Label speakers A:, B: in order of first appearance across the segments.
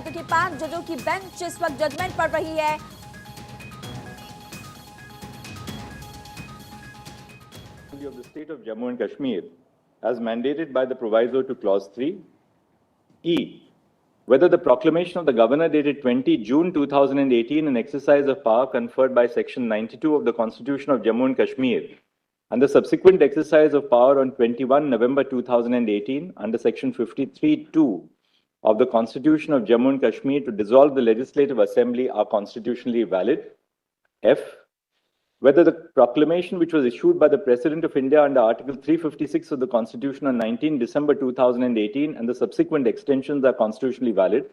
A: कि 5 जजों की बेंच इस वक्त जजमेंट पढ़ रही है।
B: of the state of Jammu and Kashmir as mandated by the proviso to clause 3. E. Whether the proclamation of the governor dated 20 June 2018 an exercise of power conferred by section 92 of the Constitution of Jammu and Kashmir and the subsequent exercise of power on 21 November 2018 under section 53(2) of the Constitution of Jammu and Kashmir to dissolve the Legislative Assembly are constitutionally valid. F. Whether the proclamation which was issued by the President of India under Article 356 of the Constitution on 19 December 2018 and the subsequent extensions are constitutionally valid.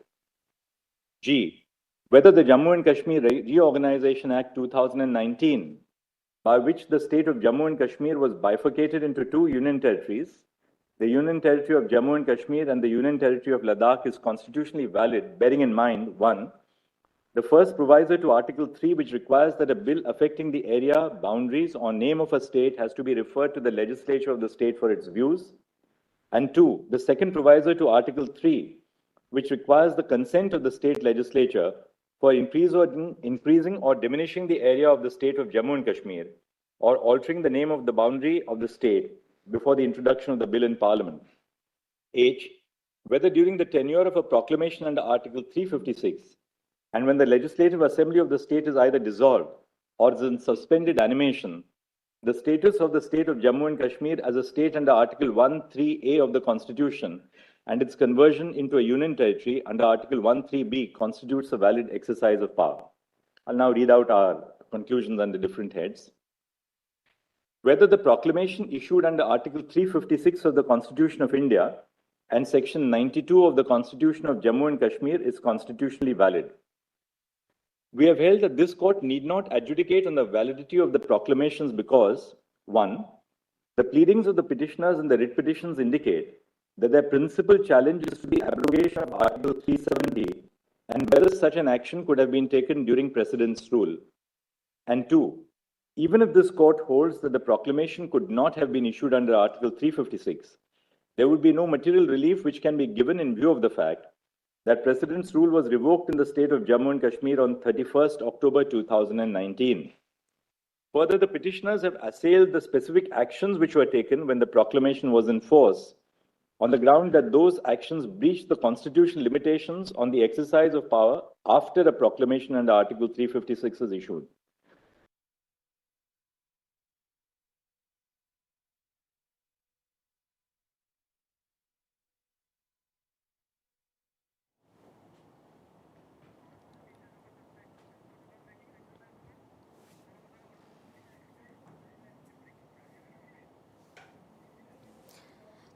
B: G. Whether the Jammu and Kashmir Reorganization Act 2019, by which the state of Jammu and Kashmir was bifurcated into two union territories, the Union Territory of Jammu and Kashmir and the Union Territory of Ladakh, is constitutionally valid, bearing in mind, 1. The first proviso to Article 3, which requires that a bill affecting the area, boundaries, or name of a state has to be referred to the legislature of the state for its views. And 2, the second proviso to Article 3, which requires the consent of the state legislature for increasing or diminishing the area of the state of Jammu and Kashmir, or altering the name of the boundary of the state before the introduction of the bill in Parliament. H, whether during the tenure of a proclamation under Article 356, and when the Legislative Assembly of the state is either dissolved or is in suspended animation, the status of the state of Jammu and Kashmir as a state under Article 1(3)(a) of the Constitution and its conversion into a union territory under Article 1(3)(b) constitutes a valid exercise of power. I'll now read out our conclusions under different heads. Whether the proclamation issued under Article 356 of the Constitution of India and Section 92 of the Constitution of Jammu and Kashmir is constitutionally valid. We have held that this court need not adjudicate on the validity of the proclamations because, 1. The pleadings of the petitioners in the writ petitions indicate that their principal challenge is to the abrogation of Article 370 and whether such an action could have been taken during Precedent's rule. And 2. Even if this court holds that the proclamation could not have been issued under Article 356, there would be no material relief which can be given in view of the fact that President's rule was revoked in the state of Jammu and Kashmir on 31st October 2019. Further, the petitioners have assailed the specific actions which were taken when the proclamation was in force on the ground that those actions breached the constitutional limitations on the exercise of power after a proclamation under Article 356 is issued.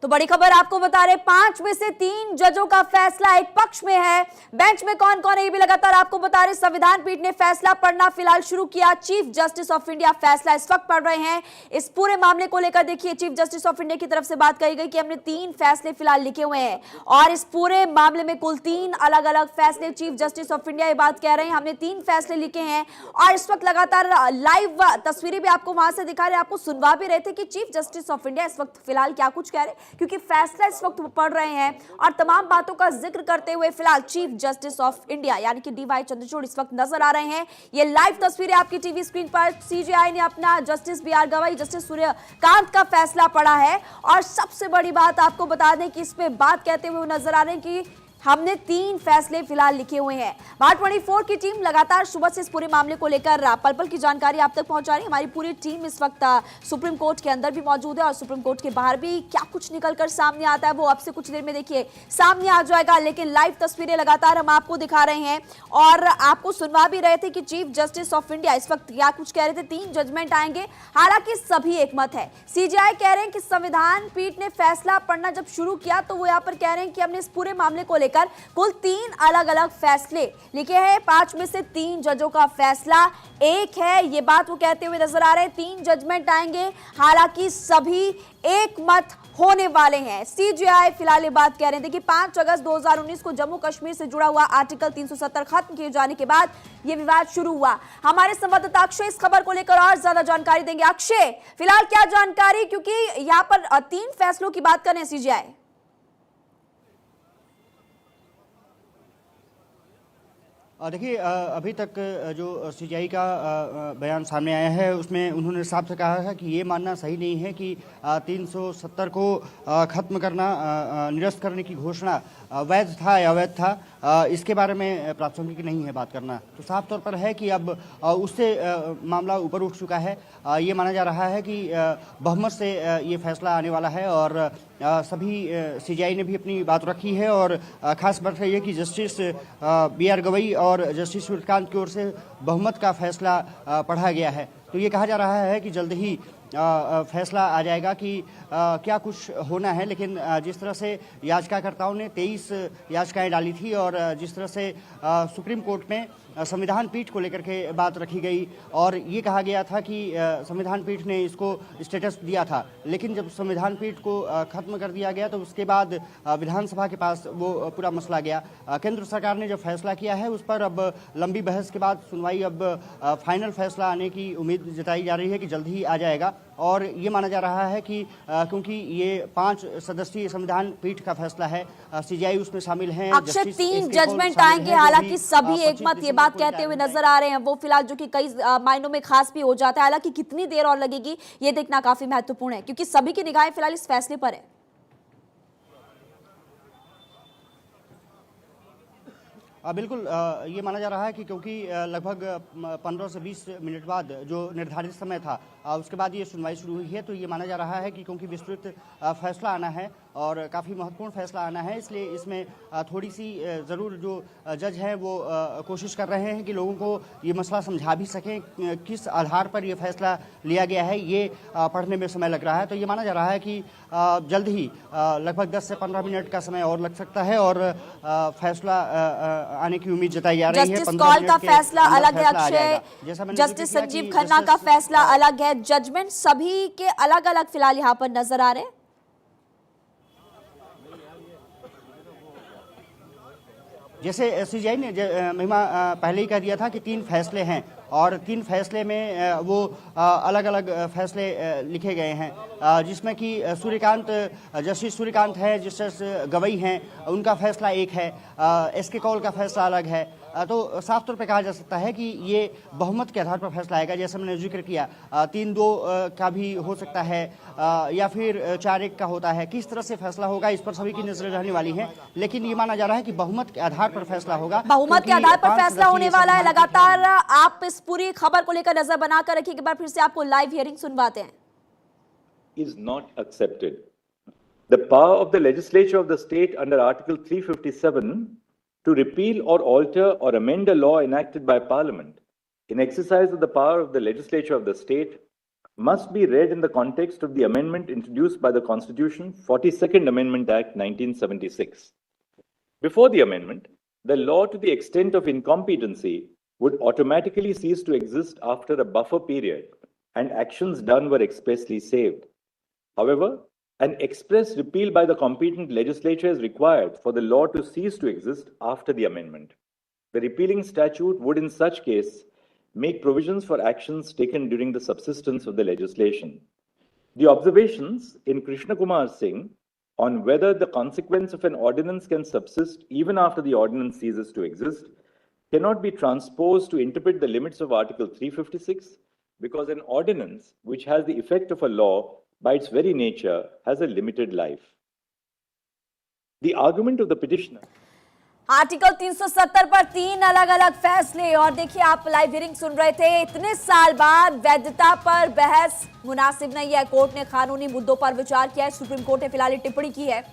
A: तो बड़ी खबर आपको बता रहे, 5 में से 3 जजों का फैसला एक पक्ष में है। बेंच में कौन कौन है ये भी लगातार आपको बता रहे। संविधान पीठ ने फैसला पढ़ना फिलहाल शुरू किया। चीफ जस्टिस ऑफ इंडिया फैसला इस वक्त पढ़ रहे हैं। इस पूरे मामले को लेकर देखिए, चीफ जस्टिस ऑफ इंडिया की तरफ से बात कही गई कि हमने 3 फैसले फिलहाल लिखे हुए हैं और इस पूरे मामले में कुल 3 अलग अलग फैसले चीफ जस्टिस ऑफ इंडिया ये बात कह रहे हैं। हमने 3 फैसले लिखे हैं और इस वक्त लगातार लाइव तस्वीरें भी आपको वहां से दिखा रहे, आपको सुनवा भी रहे थे कि चीफ जस्टिस ऑफ इंडिया इस वक्त फिलहाल क्या कुछ कह रहे हैं, क्योंकि फैसला इस वक्त पढ़ रहे हैं और तमाम बातों का जिक्र करते हुए फिलहाल चीफ जस्टिस ऑफ इंडिया यानी कि डीवाई चंद्रचूड़ इस वक्त नजर आ रहे हैं। ये लाइव तस्वीरें आपकी टीवी स्क्रीन पर। सीजेआई ने अपना जस्टिस बी आर गवाई, जस्टिस सूर्यकांत का फैसला पढ़ा है और सबसे बड़ी बात आपको बता दें कि इसमें बात कहते हुए नजर आ रहे हैं कि हमने 3 फैसले फिलहाल लिखे हुए हैं। भारत 24 की टीम लगातार सुबह से इस पूरे मामले को लेकर पल पल की जानकारी आप तक पहुंचा रही है। हमारी पूरी टीम इस वक्त सुप्रीम कोर्ट के अंदर भी मौजूद है और सुप्रीम कोर्ट के बाहर भी क्या कुछ निकलकर सामने आता है वो अब से कुछ देर में देखिए सामने आ जाएगा। लेकिन लाइव तस्वीरें लगातार हम आपको दिखा रहे हैं और आपको सुनवा भी रहे थे कि चीफ जस्टिस ऑफ इंडिया इस वक्त क्या कुछ कह रहे थे। 3 जजमेंट आएंगे, हालांकि सभी एक मत है। सीजेआई कह रहे हैं कि संविधान पीठ ने फैसला पढ़ना जब शुरू किया तो वो यहाँ पर कह रहे हैं कि हमने इस पूरे मामले को कुल 3 अलग अलग फैसले लिखे हैं। 5 में से 3 जजों का फैसला एक है, ये बात वो कहते हुए नजर आ रहे हैं। 3 जजमेंट आएंगे, हालांकि सभी एक मत होने वाले हैं। सीजेआई फिलहाल ये बात कह रहे थे कि 5 अगस्त 2019 को जम्मू कश्मीर से जुड़ा हुआ आर्टिकल 370 खत्म किए जाने के बाद यह विवाद शुरू हुआ। हमारे संवाददाता अक्षय इस खबर को लेकर और ज्यादा जानकारी देंगे। अक्षय, फिलहाल क्या जानकारी, क्योंकि यहाँ पर 3 फैसलों की बात कर रहे हैं सीजेआई।
C: देखिए, अभी तक जो सीजीआई का बयान सामने आया है उसमें उन्होंने साफ से कहा है कि ये मानना सही नहीं है कि 370 को ख़त्म करना, निरस्त करने की घोषणा वैध था या अवैध था, इसके बारे में प्रासंगिक नहीं है बात करना। तो साफ तौर पर है कि अब उससे मामला ऊपर उठ चुका है। ये माना जा रहा है कि बहुमत से ये फैसला आने वाला है और सभी सीजीआई ने भी अपनी बात रखी है और खास बात है ये कि जस्टिस BR गवई और जस्टिस सूर्यकांत की ओर से बहुमत का फैसला पढ़ा गया है। तो ये कहा जा रहा है कि जल्द ही फैसला आ जाएगा कि क्या कुछ होना है। लेकिन जिस तरह से याचिकाकर्ताओं ने 23 याचिकाएं डाली थी और जिस तरह से सुप्रीम कोर्ट में संविधान पीठ को लेकर के बात रखी गई और ये कहा गया था कि संविधान पीठ ने इसको स्टेटस दिया था, लेकिन जब संविधान पीठ को ख़त्म कर दिया गया तो उसके बाद विधानसभा के पास वो पूरा मसला गया। केंद्र सरकार ने जो फैसला किया है उस पर अब लंबी बहस के बाद सुनवाई, अब फाइनल फैसला आने की उम्मीद जताई जा रही है कि जल्द ही आ जाएगा। और ये माना जा रहा है कि क्योंकि ये 5 सदस्यीय संविधान पीठ का फैसला है, सीजीआई उसमें शामिल हैं।
A: अक्षय 3 जजमेंट आएंगे, हालांकि सभी एक मत ये बात कहते हुए नजर आ रहे हैं, वो फिलहाल जो कि कई मायनों में खास भी हो जाता है। हालांकि कितनी देर और लगेगी ये देखना काफी महत्वपूर्ण है, क्योंकि सभी की निगाहें फिलहाल इस फैसले पर है।
C: बिल्कुल, ये माना जा रहा है कि क्योंकि लगभग 15 से 20 मिनट बाद जो निर्धारित समय था उसके बाद ये सुनवाई शुरू हुई है, तो ये माना जा रहा है कि क्योंकि विस्तृत फैसला आना है और काफ़ी महत्वपूर्ण फैसला आना है, इसलिए इसमें थोड़ी सी ज़रूर जो जज हैं वो कोशिश कर रहे हैं कि लोगों को ये मसला समझा भी सकें, किस आधार पर ये फैसला लिया गया है, ये पढ़ने में समय लग रहा है। तो ये माना जा रहा है कि जल्द ही लगभग 10 से 15 मिनट का समय और लग सकता है और फैसला आने की उम्मीद जताई जा रही है।
A: जस्टिस कौल का फैसला अलग है अक्षय, जस्टिस संजीव खन्ना का फैसला अलग है, जजमेंट सभी के अलग अलग फिलहाल यहाँ पर नजर आ रहे हैं।
C: जैसे सीजीआई ने महिमा पहले ही कह दिया था कि 3 फैसले हैं और 3 फैसले में वो अलग अलग फैसले लिखे गए हैं, जिसमें कि जस्टिस सूर्यकांत है, जस्टिस गवई हैं, उनका फैसला एक है, SK कौल का फैसला अलग है। तो साफ तौर पे कहा जा सकता है कि ये बहुमत के आधार पर फैसला आएगा, जैसे मैंने जिक्र किया 3-2 का भी हो सकता है या फिर 4-1 का होता है। किस तरह से फैसला होगा इस पर सभी की नजरें रहने वाली हैं, लेकिन ये माना जा रहा है कि बहुमत के आधार पर फैसला होगा।
A: बहुमत के आधार पर फैसला होने वाला है। लगातार आप इस पूरी खबर को लेकर नजर बनाकर रखिए, एक बार फिर से आपको लाइव हियरिंग सुनवाते हैं।
B: Is not accepted. The power of the legislature of the state under Article 357 to repeal or alter or amend a law enacted by Parliament in exercise of the power of the legislature of the state must be read in the context of the amendment introduced by the Constitution, 42nd Amendment Act 1976. Before the amendment, the law to the extent of incompetency would automatically cease to exist after a buffer period and actions done were expressly saved. However, an express repeal by the competent legislature is required for the law to cease to exist after the amendment. The repealing statute would in such case make provisions for actions taken during the subsistence of the legislation. The observations in Krishna Kumar Singh on whether the consequence of an ordinance can subsist even after the ordinance ceases to exist cannot be transposed to interpret the limits of Article 356 because an ordinance which has the effect of a law by its very nature has a limited life. The argument of the petitioner
A: article 370 पर 3 अलग अलग फैसले, और देखिए आप live hearing सुन रहे थे, इतने साल बाद वैधता पर बहस मुनासिब नहीं है। कोर्ट ने कानूनी मुद्दों पर विचार किया है, सुप्रीम कोर्ट ने फिलहाल टिप्पणी की है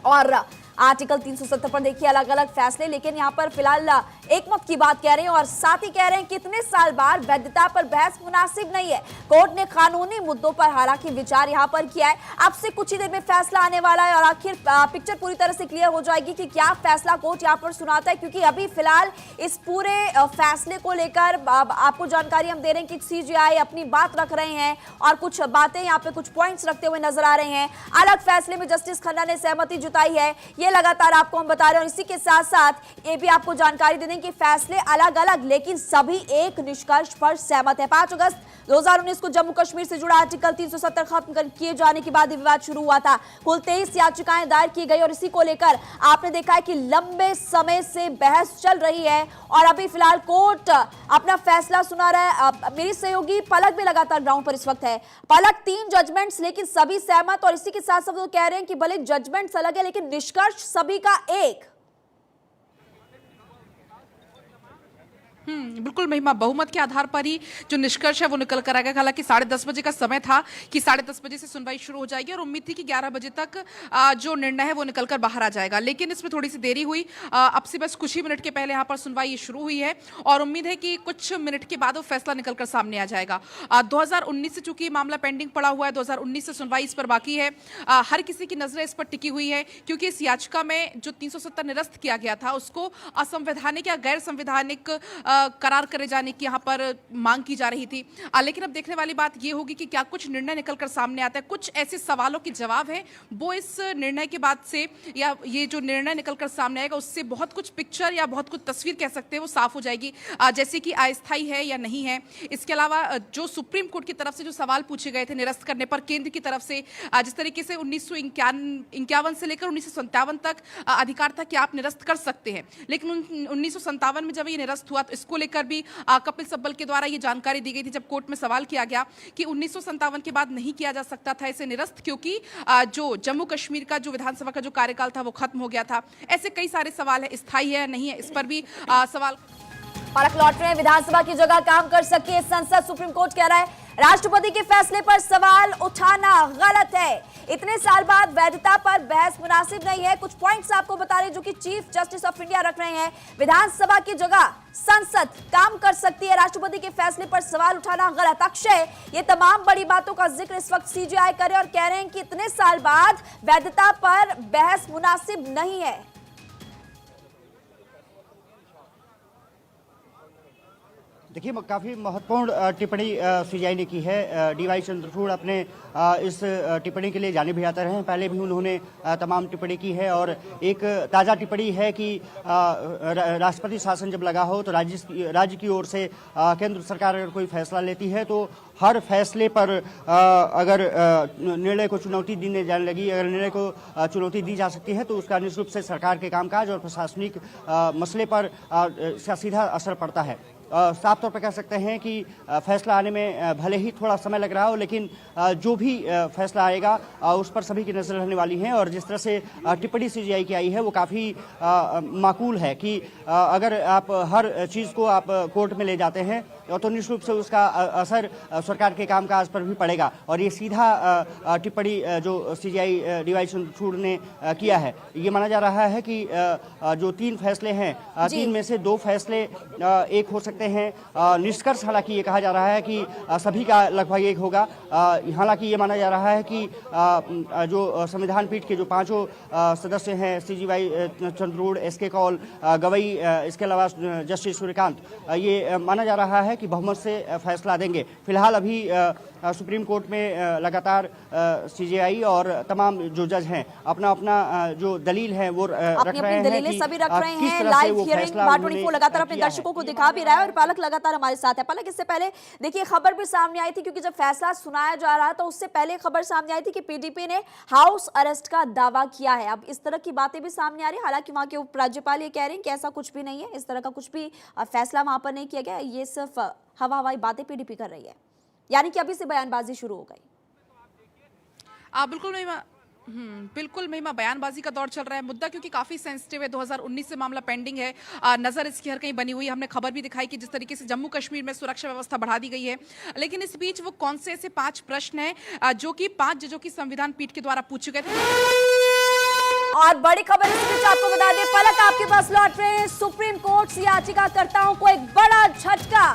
A: और आर्टिकल 370 पर देखिए अलग अलग फैसले, लेकिन यहाँ पर फिलहाल एक मत की बात कह रहे हैं और साथ ही कह रहे हैं कि इतने साल बाद वैधता पर बहस मुनासिब नहीं है। कोर्ट ने कानूनी मुद्दों पर हालांकि विचार यहाँ पर किया है। अब से कुछ ही देर में फैसला आने वाला है और आखिर पिक्चर पूरी तरह से क्लियर हो जाएगी कि क्या फैसला कोर्ट यहाँ पर सुनाता है, क्योंकि अभी फिलहाल इस पूरे फैसले को लेकर आपको जानकारी हम दे रहे हैं कि सीजीआई अपनी बात रख रहे हैं और कुछ बातें यहाँ पे कुछ पॉइंट्स रखते हुए नजर आ रहे हैं। अलग फैसले में जस्टिस खन्ना ने सहमति जताई है। ये ये लगातार आपको हम बता रहे हैं। और इसी के साथ साथ ये भी आपको जानकारी दे दें कि फैसले अलग अलग लेकिन सभी एक निष्कर्ष पर सहमत है। 5 अगस्त 2019 को जम्मू कश्मीर से जुड़ा आर्टिकल 370 खत्म किए जाने के बाद विवाद शुरू हुआ था। कुल 23 याचिकाएं दायर की गई और इसी को लेकर आपने देखा है कि लंबे समय से बहस चल रही है और अभी फिलहाल कोर्ट अपना फैसला सुना रहा है। मेरी सहयोगी पलक भी लगातार ग्राउंड पर इस वक्त है। पलक, 3 जजमेंट्स लेकिन सभी सहमत और इसी के साथ सब लोग कह रहे हैं कि भले जजमेंट्स अलग है लेकिन निष्कर्ष सभी का एक।
D: बिल्कुल महिमा, बहुमत के आधार पर ही जो निष्कर्ष है वो निकल कर आएगा। हालांकि 10:30 बजे का समय था कि 10:30 बजे से सुनवाई शुरू हो जाएगी और उम्मीद थी कि 11 बजे तक जो निर्णय है वो निकल कर बाहर आ जाएगा, लेकिन इसमें थोड़ी सी देरी हुई। अब से बस कुछ ही मिनट के पहले यहाँ पर सुनवाई शुरू हुई है और उम्मीद है कि कुछ मिनट के बाद वो फैसला निकल कर सामने आ जाएगा। 2019 से चूंकि मामला पेंडिंग पड़ा हुआ है, 2019 से सुनवाई इस पर बाकी है। हर किसी की नजरें इस पर टिकी हुई है क्योंकि इस याचिका में जो 370 निरस्त किया गया था उसको असंवैधानिक या गैर संवैधानिक करार करे जाने की यहाँ पर मांग की जा रही थी। लेकिन अब देखने वाली बात ये होगी कि क्या कुछ निर्णय निकलकर सामने आता है। कुछ ऐसे सवालों के जवाब हैं वो इस निर्णय के बाद से या ये जो निर्णय निकलकर सामने आएगा उससे बहुत कुछ पिक्चर या बहुत कुछ तस्वीर कह सकते हैं वो साफ हो जाएगी, जैसे कि अस्थायी है या नहीं है। इसके अलावा जो सुप्रीम कोर्ट की तरफ से जो सवाल पूछे गए थे निरस्त करने पर केंद्र की तरफ से, जिस तरीके से 1951 से लेकर 1957 तक अधिकार था कि आप निरस्त कर सकते हैं, लेकिन 1957 में जब ये निरस्त हुआ तो इसको लेकर भी कपिल सिब्बल के द्वारा ये जानकारी दी गई थी जब कोर्ट में सवाल किया गया कि 1957 के बाद नहीं किया जा सकता था इसे निरस्त, क्योंकि जो जम्मू कश्मीर का जो विधानसभा का जो कार्यकाल था वो खत्म हो गया था। ऐसे कई सारे सवाल है, स्थायी है नहीं है, इस पर भी सवाल।
A: पलक लौट रहे हैं। विधानसभा की जगह काम कर सकती है संसद, सुप्रीम कोर्ट कह रहा है। राष्ट्रपति के फैसले पर सवाल उठाना गलत है। इतने साल बाद वैधता पर बहस मुनासिब नहीं है। कुछ पॉइंट्स आपको बता रहे जो कि चीफ जस्टिस ऑफ इंडिया रख रहे हैं। विधानसभा की जगह संसद काम कर सकती है, राष्ट्रपति के फैसले पर सवाल उठाना गलत। अक्षय, ये तमाम बड़ी बातों का जिक्र इस वक्त सीजेआई करे और कह रहे हैं कि इतने साल बाद वैधता पर बहस मुनासिब नहीं है।
C: देखिए, काफ़ी महत्वपूर्ण टिप्पणी सीजेआई ने की है। डीवाई चंद्रचूड़ अपने इस टिप्पणी के लिए जाने भी आते रहे हैं। पहले भी उन्होंने तमाम टिप्पणी की है और एक ताज़ा टिप्पणी है कि राष्ट्रपति शासन जब लगा हो तो राज्य की ओर से केंद्र सरकार अगर कोई फैसला लेती है तो हर फैसले पर अगर निर्णय को चुनौती देने जाने लगी, अगर निर्णय को चुनौती दी जा सकती है तो उसका निश्चित रूप से सरकार के कामकाज और प्रशासनिक मसले पर इसका सीधा असर पड़ता है। साफ तौर पर कह सकते हैं कि फैसला आने में भले ही थोड़ा समय लग रहा हो, लेकिन जो भी फैसला आएगा उस पर सभी की नजर रहने वाली है। और जिस तरह से टिप्पणी सीजेआई की आई है वो काफ़ी माकूल है कि अगर आप हर चीज़ को आप कोर्ट में ले जाते हैं तो निश्चित रूप से उसका असर सरकार के कामकाज पर भी पड़ेगा। और ये सीधा टिप्पणी जो सीजेआई डीवाई चंद्रचूड़ ने किया है, ये माना जा रहा है कि जो 3 फैसले हैं 3 में से 2 फैसले एक हो सकते हैं। निष्कर्ष हालांकि ये कहा जा रहा है कि सभी का लगभग एक होगा। हालांकि ये माना जा रहा है कि जो संविधान पीठ के जो 5 सदस्य हैं, सीजेआई चंद्रचूड़, एसके कौल, गवई, इसके अलावा जस्टिस सूर्यकांत, ये माना जा रहा है कि बहुमत से फैसला देंगे। फिलहाल अभी सुप्रीम कोर्ट में लगातार सीजेआई और तमाम जो जज हैं अपना अपना जो दलील है वो रख रहे हैं कि
A: सभी रख रहे
C: किस
A: हैं।
C: तरह से
A: लाइव
C: वो
A: हियरिंग
C: फैसला
A: बार24 लगातार अपने दर्शकों को दिखा भी रहा है और पलक लगातार हमारे साथ है। पलक, इससे पहले देखिए खबर भी सामने आई थी क्योंकि जब फैसला सुनाया जा रहा था उससे पहले खबर सामने आई थी कि पीडीपी ने हाउस अरेस्ट का दावा किया है। अब इस तरह की बातें भी सामने आ रही है। हालांकि वहां के उपराज्यपाल ये कह रहे हैं कि ऐसा कुछ भी नहीं है, इस तरह का कुछ भी फैसला वहां पर नहीं किया गया, ये सिर्फ हवाई बातें पीडीपी कर रही है, यानी कि अभी से बयानबाजी शुरू हो गई।
D: बिल्कुल महिमा, बयानबाजी का दौर चल रहा है। मुद्दा क्योंकि काफी सेंसिटिव है, 2019 से मामला पेंडिंग है, नजर इसकी हर कहीं बनी हुई है। हमने खबर भी दिखाई कि जिस तरीके से जम्मू कश्मीर में सुरक्षा व्यवस्था बढ़ा दी गई है, लेकिन इस बीच वो कौन से ऐसे 5 प्रश्न हैं जो कि 5 जजों की संविधान पीठ के द्वारा पूछे गए थे।
A: और बड़ी खबर इस बीच आपको बता दें, पलक आपके पास लौट रहे हैं। सुप्रीम कोर्ट से याचिकाकर्ताओं को एक बड़ा झटका।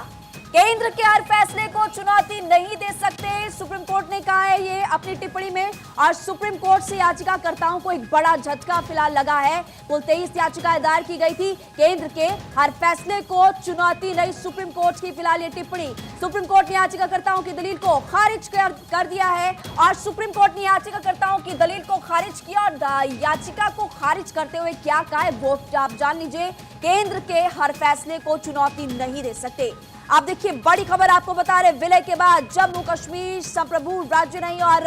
A: केंद्र के हर फैसले को चुनौती नहीं दे सकते, सुप्रीम कोर्ट ने कहा है ये अपनी टिप्पणी में। और सुप्रीम कोर्ट से याचिकाकर्ताओं को एक बड़ा झटका फिलहाल लगा है। कुल 23 याचिकाएं दायर की गई थी। केंद्र के हर फैसले को चुनौती नहीं, सुप्रीम कोर्ट की फिलहाल ये टिप्पणी। सुप्रीम कोर्ट ने याचिकाकर्ताओं की दलील को खारिज कर दिया है। और सुप्रीम कोर्ट ने याचिकाकर्ताओं की दलील को खारिज किया और याचिका को खारिज करते हुए क्या कहा है वो आप जान लीजिए। केंद्र के हर फैसले को चुनौती नहीं दे सकते। आप देखिए, बड़ी खबर आपको बता रहे, विलय के बाद जम्मू कश्मीर संप्रभु राज्य नहीं। और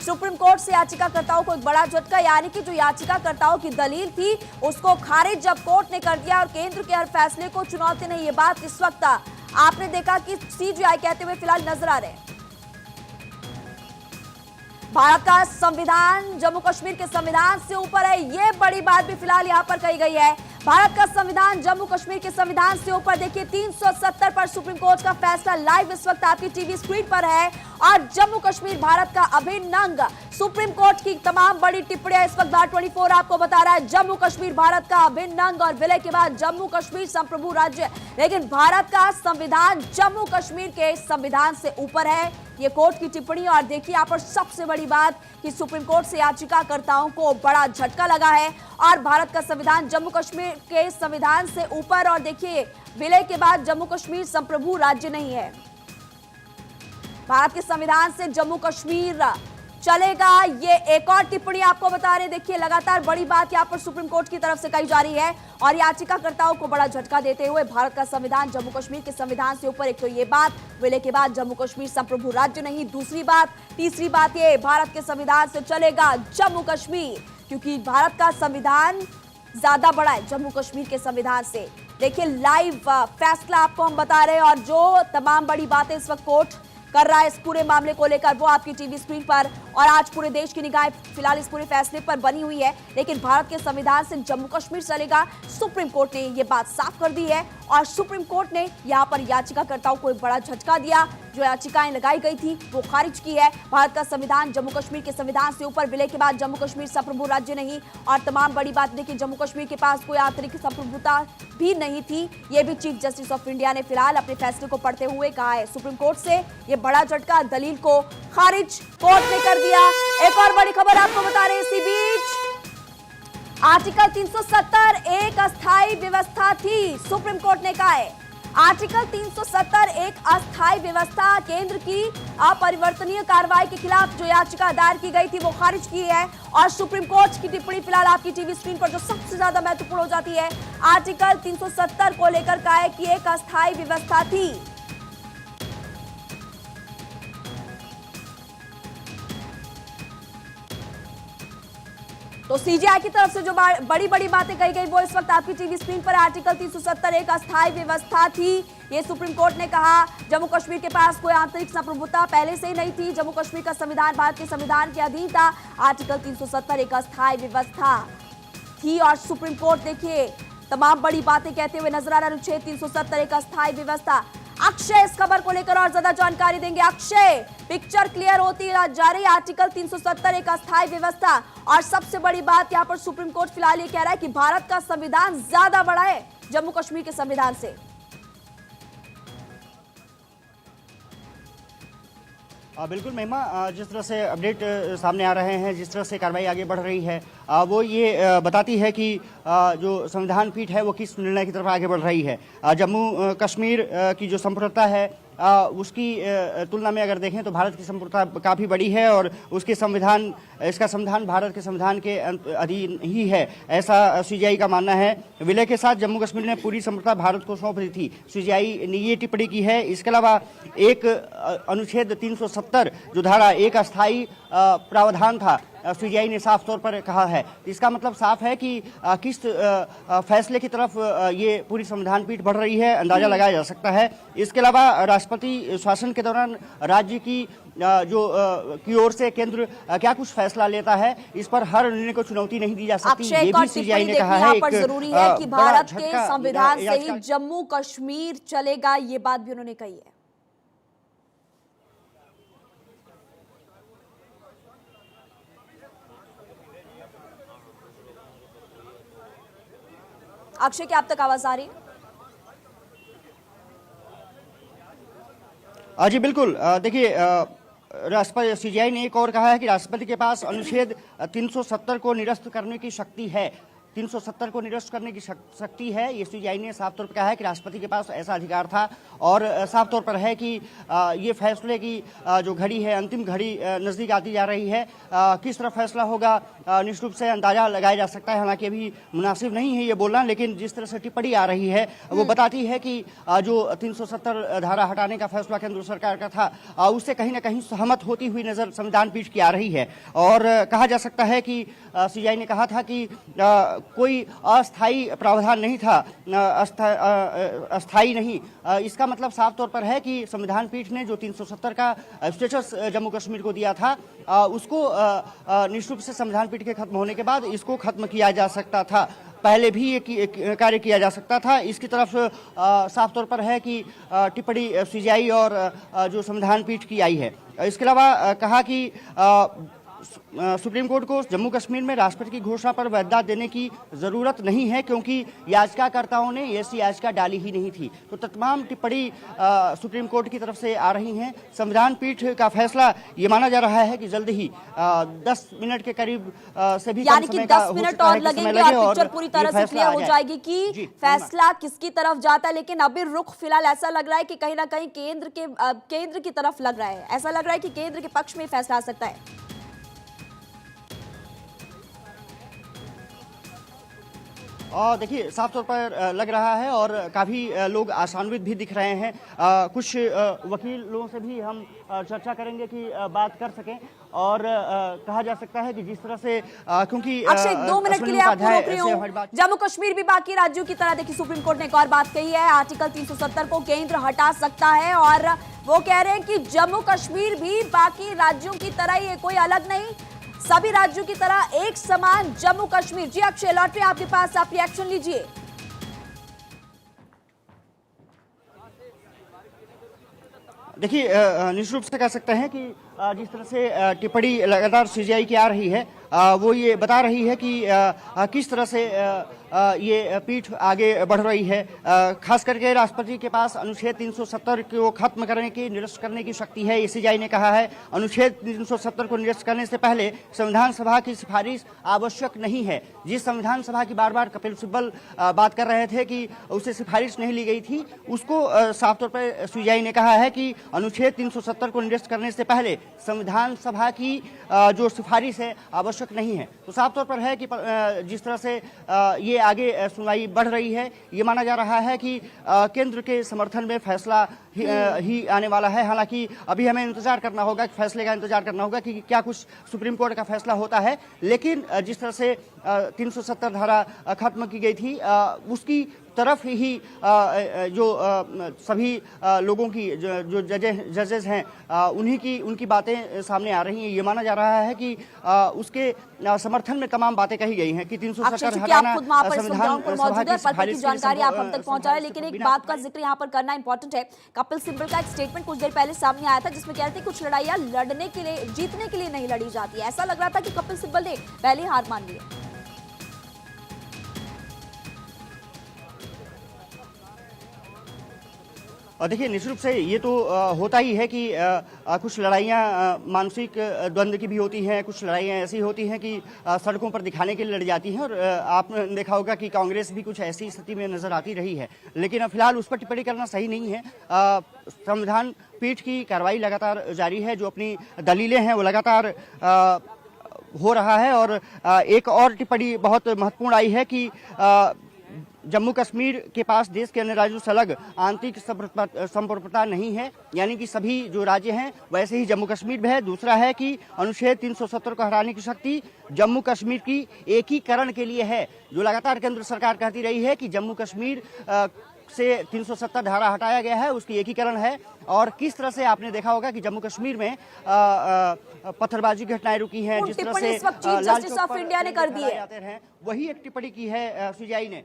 A: सुप्रीम कोर्ट से याचिकाकर्ताओं को एक बड़ा झटका, यानी कि जो याचिकाकर्ताओं की दलील थी उसको खारिज जब कोर्ट ने कर दिया और केंद्र के हर फैसले को चुनौती नहीं। ये बात इस वक्त आपने देखा कि सीजीआई कहते हुए फिलहाल नजर आ रहे हैं। भारत का संविधान जम्मू कश्मीर के संविधान से ऊपर है, ये बड़ी बात भी फिलहाल यहां पर कही गई है। भारत का संविधान जम्मू कश्मीर के संविधान से ऊपर। देखिए 370 पर सुप्रीम कोर्ट का फैसला लाइव इस वक्त आपकी टीवी स्क्रीन पर है। और जम्मू कश्मीर भारत का अभिन्न अंग, सुप्रीम कोर्ट की तमाम बड़ी टिप्पणियां इस वक्त R24 आपको बता रहा है। जम्मू कश्मीर भारत का अभिन्न अंग और विलय के बाद जम्मू कश्मीर संप्रभु राज्य, लेकिन भारत का संविधान जम्मू कश्मीर के संविधान से ऊपर है, ये कोर्ट की टिप्पणी। और देखिए यहाँ पर सबसे बड़ी बात कि सुप्रीम कोर्ट से याचिकाकर्ताओं को बड़ा झटका लगा है और भारत का संविधान जम्मू कश्मीर के संविधान से ऊपर। और देखिए, विलय के बाद जम्मू कश्मीर संप्रभु राज्य नहीं है, भारत के संविधान से जम्मू कश्मीर चलेगा, ये एक और टिप्पणी आपको बता रहे। देखिए लगातार बड़ी बात यहां पर सुप्रीम कोर्ट की तरफ से कही जा रही है और याचिकाकर्ताओं को बड़ा झटका देते हुए भारत का संविधान जम्मू कश्मीर के संविधान से ऊपर। एक तो ये बात, विलय के बाद जम्मू कश्मीर संप्रभु राज्य नहीं। दूसरी बात, तीसरी बात ये, भारत के संविधान से चलेगा जम्मू कश्मीर, क्योंकि भारत का संविधान ज्यादा बड़ा है जम्मू कश्मीर के संविधान से। देखिए लाइव फैसला आपको हम बता रहे हैं और जो तमाम बड़ी बातें इस वक्त कोर्ट कर रहा है इस पूरे मामले को लेकर वो आपकी टीवी स्क्रीन पर। और आज पूरे देश की निगाहें फिलहाल इस पूरे फैसले पर बनी हुई है, लेकिन भारत के संविधान से जम्मू कश्मीर चलेगा, सुप्रीम कोर्ट ने ये बात साफ कर दी है। और सुप्रीम कोर्ट ने यहां पर याचिकाकर्ताओं को एक बड़ा झटका दिया, जो याचिकाएं लगाई गई थी वो खारिज की है। भारत का संविधान जम्मू कश्मीर के संविधान से ऊपर, विलय के बाद जम्मू कश्मीर संप्रभु राज्य नहीं। और तमाम बड़ी बात देखिए, जम्मू कश्मीर के पास कोई आंतरिक संप्रभुता भी नहीं थी, ये भी चीफ जस्टिस ऑफ इंडिया ने फिलहाल अपने फैसले को पढ़ते हुए कहा है। सुप्रीम कोर्ट से ये बड़ा झटका, दलील को खारिज कोर्ट ने कर दिया। एक और बड़ी खबर आपको बता रहे हैं इसी बीच, आर्टिकल 370 एक अस्थायी व्यवस्था थी, सुप्रीम कोर्ट ने कहा है। आर्टिकल 370 एक अस्थायी व्यवस्था, केंद्र की अपरिवर्तनीय कार्रवाई के खिलाफ जो याचिका दायर की गई थी वो खारिज की है। और सुप्रीम कोर्ट की टिप्पणी फिलहाल आपकी टीवी स्क्रीन पर जो सबसे ज्यादा महत्वपूर्ण हो जाती है, आर्टिकल 370 को लेकर कहा है कि एक अस्थायी व्यवस्था थी। तो सीजीआई की तरफ से जो बड़ी बड़ी बातें कही गई वो इस वक्त आपकी टीवी स्क्रीन पर। आर्टिकल 370 एक अस्थायी व्यवस्था थी, ये सुप्रीम कोर्ट ने कहा। जम्मू कश्मीर के पास कोई आंतरिक संप्रभुता पहले से ही नहीं थी, जम्मू कश्मीर का संविधान भारत के संविधान के अधीन था। आर्टिकल 370 एक अस्थायी व्यवस्था थी और सुप्रीम कोर्ट देखिए तमाम बड़ी बातें कहते हुए नजर आ रहा। अनुच्छेद 370 एक अस्थायी व्यवस्था। अक्षय इस खबर को लेकर और ज्यादा जानकारी देंगे। अक्षय, पिक्चर क्लियर होती जा रही है, आर्टिकल 370 एक अस्थायी व्यवस्था। और सबसे बड़ी बात यहां पर सुप्रीम कोर्ट फिलहाल ये कह रहा है कि भारत का संविधान ज्यादा बड़ा है जम्मू कश्मीर के संविधान से।
C: बिल्कुल महिमा, जिस तरह से अपडेट सामने आ रहे हैं, जिस तरह से कार्रवाई आगे बढ़ रही है, वो ये बताती है कि जो संविधान पीठ है वो किस निर्णय की तरफ आगे बढ़ रही है। जम्मू कश्मीर की जो संप्रभुता है उसकी तुलना में अगर देखें तो भारत की संप्रभुता काफ़ी बड़ी है और उसके संविधान, इसका संविधान भारत के संविधान के अधीन ही है, ऐसा सीजीआई का मानना है। विलय के साथ जम्मू कश्मीर ने पूरी संप्रभुता भारत को सौंप दी थी, सीजीआई ने ये टिप्पणी की है। इसके अलावा एक अनुच्छेद 370 जो धारा एक अस्थायी प्रावधान था, सीजीआई ने साफ तौर पर कहा है। इसका मतलब साफ है कि किस फैसले की तरफ ये पूरी संविधान पीठ बढ़ रही है, अंदाजा लगाया जा सकता है। इसके अलावा राष्ट्रपति शासन के दौरान राज्य की की ओर से केंद्र क्या कुछ फैसला लेता है, इस पर हर निर्णय को चुनौती नहीं दी जा सकती, ये भी सीजीआई ने कहा है।
A: पर जरूरी है कि भारत के संविधान से ही जम्मू कश्मीर चलेगा, ये बात भी उन्होंने कही है। अक्षय, क्या आप तक आवाज आ रही है?
C: जी बिल्कुल। देखिए, राष्ट्रपति सीजीआई ने एक और कहा है कि राष्ट्रपति के पास अनुच्छेद 370 को निरस्त करने की शक्ति है। 370 को निरस्त करने की शक्ति है, ये सीजीआई ने साफ तौर पर कहा है कि राष्ट्रपति के पास ऐसा अधिकार था। और साफ तौर पर है कि ये फैसले की जो घड़ी है, अंतिम घड़ी नज़दीक आती जा रही है। किस तरह फैसला होगा निश्चित रूप से अंदाजा लगाया जा सकता है, हालांकि अभी मुनासिब नहीं है ये बोलना, लेकिन जिस तरह से टिप्पणी आ रही है वो बताती है कि जो 370 धारा हटाने का फैसला केंद्र सरकार का था, उससे कहीं ना कहीं सहमत होती हुई नजर संविधान पीठ की आ रही है। और कहा जा सकता है कि सीजीआई ने कहा था कि कोई अस्थायी प्रावधान नहीं था, अस्थायी नहीं। इसका मतलब साफ तौर पर है कि संविधान पीठ ने जो 370 का स्टेटस जम्मू कश्मीर को दिया था, उसको निश्चित रूप से संविधान पीठ के खत्म होने के बाद इसको खत्म किया जा सकता था। पहले भी ये कार्य किया जा सकता था। इसकी तरफ साफ तौर पर है कि टिप्पणी सीजीआई और जो संविधान पीठ की आई है। इसके अलावा कहा कि सुप्रीम कोर्ट को जम्मू कश्मीर में राष्ट्रपति की घोषणा पर वैधता देने की जरूरत नहीं है, क्योंकि याचिकाकर्ताओं ने ऐसी याचिका डाली ही नहीं थी। तो तमाम टिप्पणी सुप्रीम कोर्ट की तरफ से आ रही हैं। संविधान पीठ का फैसला ये माना जा रहा है कि जल्द ही 10 मिनट के करीब से भी
A: यानी कि 10 मिनट और लगेंगे और पिक्चर पूरी तरह से क्लियर हो जाएगी कि फैसला किसकी तरफ जाता है। लेकिन अभी रुख फिलहाल ऐसा लग रहा है कि कहीं ना कहीं केंद्र की तरफ लग रहा है। ऐसा लग रहा है कि केंद्र के पक्ष में फैसला आ सकता है।
C: और देखिए, साफ तौर पर लग रहा है और काफ़ी लोग आशान्वित भी दिख रहे हैं। कुछ वकीलों से भी हम चर्चा करेंगे कि बात कर सकें। और कहा जा सकता है कि जिस तरह से क्योंकि
A: अक्षय 2 मिनट के लिए आपको रोक रही हूं। जम्मू कश्मीर भी बाकी राज्यों की तरह, देखिए सुप्रीम कोर्ट ने एक और बात कही है, आर्टिकल 370 को केंद्र हटा सकता है और वो कह रहे हैं कि जम्मू कश्मीर भी बाकी राज्यों की तरह ही है, कोई अलग नहीं, सभी राज्यों की तरह एक समान जम्मू कश्मीर। जी अक्षय, लौटे आपके पास, आप रिएक्शन लीजिए।
C: देखिए, निश्चित रूप से कह सकते हैं कि जिस तरह से टिप्पणी लगातार सीजीआई की आ रही है, वो ये बता रही है कि किस तरह से ये पीठ आगे बढ़ रही है। खास करके राष्ट्रपति के पास अनुच्छेद 370 को खत्म करने की, निरस्त करने की शक्ति है, ये सीजीआई ने कहा है। अनुच्छेद 370 को निरस्त करने से पहले संविधान सभा की सिफारिश आवश्यक नहीं है। जिस संविधान सभा की बार बार कपिल सिब्बल बात कर रहे थे कि उससे सिफारिश नहीं ली गई थी, उसको साफ तौर पर सीजीआई ने कहा है कि अनुच्छेद 370 को निरस्त करने से पहले संविधान सभा की जो सिफारिश है आवश्यक नहीं है। तो साफ तौर पर है कि जिस तरह से ये आगे सुनवाई बढ़ रही है, ये माना जा रहा है कि केंद्र के समर्थन में फैसला ही आने वाला है। हालांकि अभी हमें इंतजार करना होगा, फैसले का इंतजार करना होगा कि क्या कुछ सुप्रीम कोर्ट का फैसला होता है। लेकिन जिस तरह से 370 धारा खत्म की गई थी, उसकी तरफ ही जो सभी लोगों की जो जजेस हैं, उनकी बातें सामने आ रही हैं। ये माना जा रहा है कि उसके समर्थन में तमाम बातें कही गई हैं कि 370 हटाना संविधान सभा की
A: जानकारी आप हम तक पहुंचा रहे। लेकिन एक बात का जिक्र यहाँ पर करना इंपॉर्टेंट है। कपिल सिब्बल का एक स्टेटमेंट कुछ देर पहले सामने आया था, जिसमें कहते थे कुछ लड़ाइयां लड़ने के लिए, जीतने के लिए नहीं लड़ी जाती है। ऐसा लग रहा था कि कपिल सिब्बल ने पहले हार मान ली है।
C: और देखिए, निश्चित रूप से ये तो होता ही है कि कुछ लड़ाइयाँ मानसिक द्वंद्व की भी होती हैं, कुछ लड़ाइयाँ ऐसी होती हैं कि सड़कों पर दिखाने के लिए लड़ी जाती हैं। और आपने देखा होगा कि कांग्रेस भी कुछ ऐसी स्थिति में नजर आती रही है। लेकिन फिलहाल उस पर टिप्पणी करना सही नहीं है। संविधान पीठ की कार्रवाई लगातार जारी है, जो अपनी दलीलें हैं वो लगातार हो रहा है। और एक और टिप्पणी बहुत महत्वपूर्ण आई है कि जम्मू कश्मीर के पास देश के अन्य राज्यों से अलग आंतरिक संप्रभुता नहीं है, यानी कि सभी जो राज्य हैं वैसे ही जम्मू कश्मीर में है। दूसरा है कि अनुच्छेद 370 को हटाने की शक्ति जम्मू कश्मीर की एकीकरण के लिए है। जो लगातार केंद्र सरकार कहती रही है कि जम्मू कश्मीर से 370 धारा हटाया गया है, उसकी एकीकरण है। और किस तरह से आपने देखा होगा कि जम्मू कश्मीर में पत्थरबाजी की घटनाएं रुकी हैं, जिस तरह से
A: लाल चौक पर इंडिया ने कर दिए
C: हैं, वही एक टिप्पणी की है सीजीआई ने।